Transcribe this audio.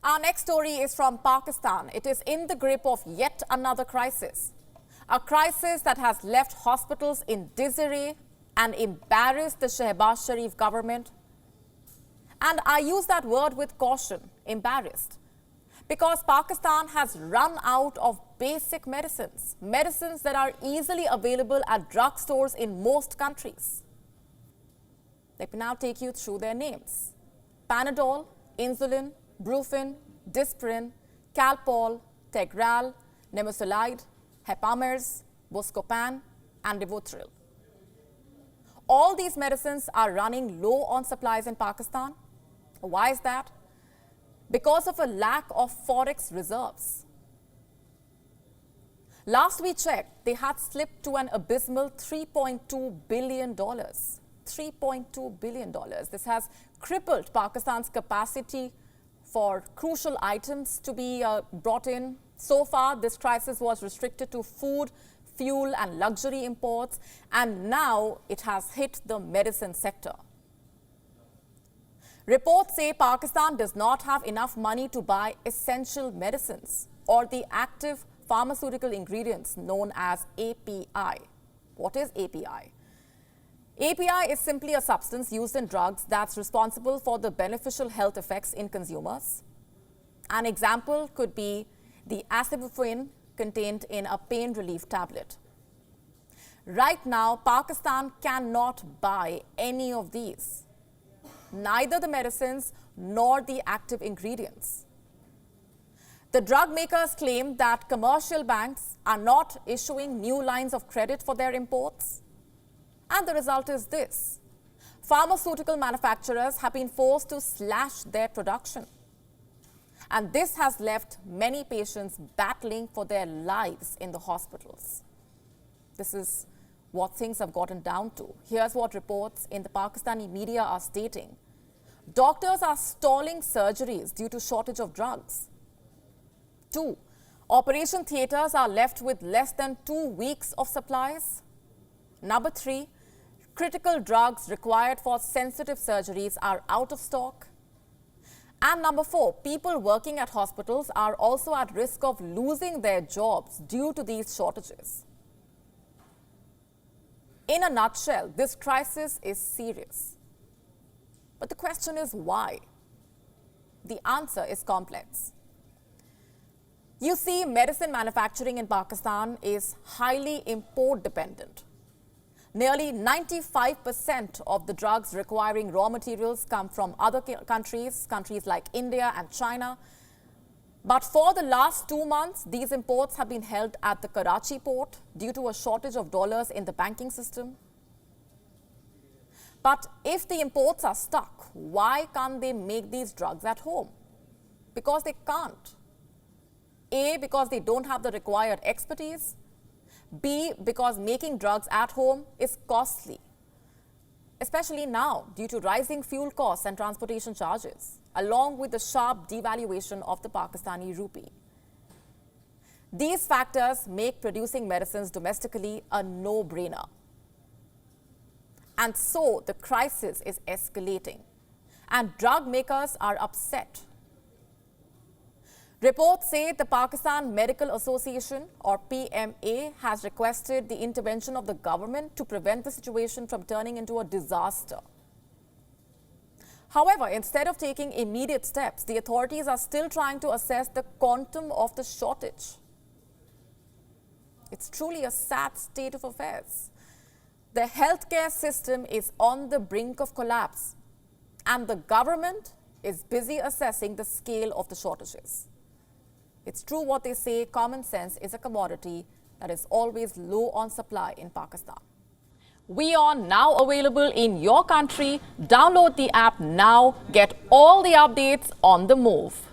Our next story is from Pakistan. It is in the grip of yet another crisis. A crisis that has left hospitals in disarray and embarrassed the Shehbaz Sharif government. And I use that word with caution, embarrassed, because Pakistan has run out of basic medicines, medicines that are easily available at drugstores in most countries. Let me now take you through their names: Panadol, insulin, Brufen, Disprin, Calpol, Tegral, Nimesulide, Hepamers, Buscopan, and Rivotril. All these medicines are running low on supplies in Pakistan. Why is that? Because of a lack of forex reserves. Last we checked, they had slipped to an abysmal $3.2 billion. $3.2 billion. This has crippled Pakistan's capacity for crucial items to be brought in. So far, this crisis was restricted to food, fuel and luxury imports, and now it has hit the medicine sector. Reports say Pakistan does not have enough money to buy essential medicines or the active pharmaceutical ingredients known as API. What is API? API is simply a substance used in drugs that's responsible for the beneficial health effects in consumers. An example could be the acetaminophen contained in a pain relief tablet. Right now, Pakistan cannot buy any of these, neither the medicines nor the active ingredients. The drug makers claim that commercial banks are not issuing new lines of credit for their imports. And the result is this: pharmaceutical manufacturers have been forced to slash their production. And this has left many patients battling for their lives in the hospitals. This is what things have gotten down to. Here's what reports in the Pakistani media are stating. Doctors are stalling surgeries due to shortage of drugs. 2. Operation theatres are left with less than 2 weeks of supplies. Number 3. Critical drugs required for sensitive surgeries are out of stock. And number 4, people working at hospitals are also at risk of losing their jobs due to these shortages. In a nutshell, this crisis is serious. But the question is why? The answer is complex. You see, medicine manufacturing in Pakistan is highly import dependent. Nearly 95% of the drugs requiring raw materials come from other countries like India and China. But for the last 2 months, these imports have been held at the Karachi port due to a shortage of dollars in the banking system. But if the imports are stuck, why can't they make these drugs at home? Because they can't. A, because they don't have the required expertise. B, because making drugs at home is costly, especially now due to rising fuel costs and transportation charges, along with the sharp devaluation of the Pakistani rupee. These factors make producing medicines domestically a no-brainer. And so the crisis is escalating, and drug makers are upset. Reports say the Pakistan Medical Association, or PMA, has requested the intervention of the government to prevent the situation from turning into a disaster. However, instead of taking immediate steps, the authorities are still trying to assess the quantum of the shortage. It's truly a sad state of affairs. The healthcare system is on the brink of collapse, and the government is busy assessing the scale of the shortages. It's true what they say, common sense is a commodity that is always low on supply in Pakistan. WION now available in your country. Download the app now. Get all the updates on the move.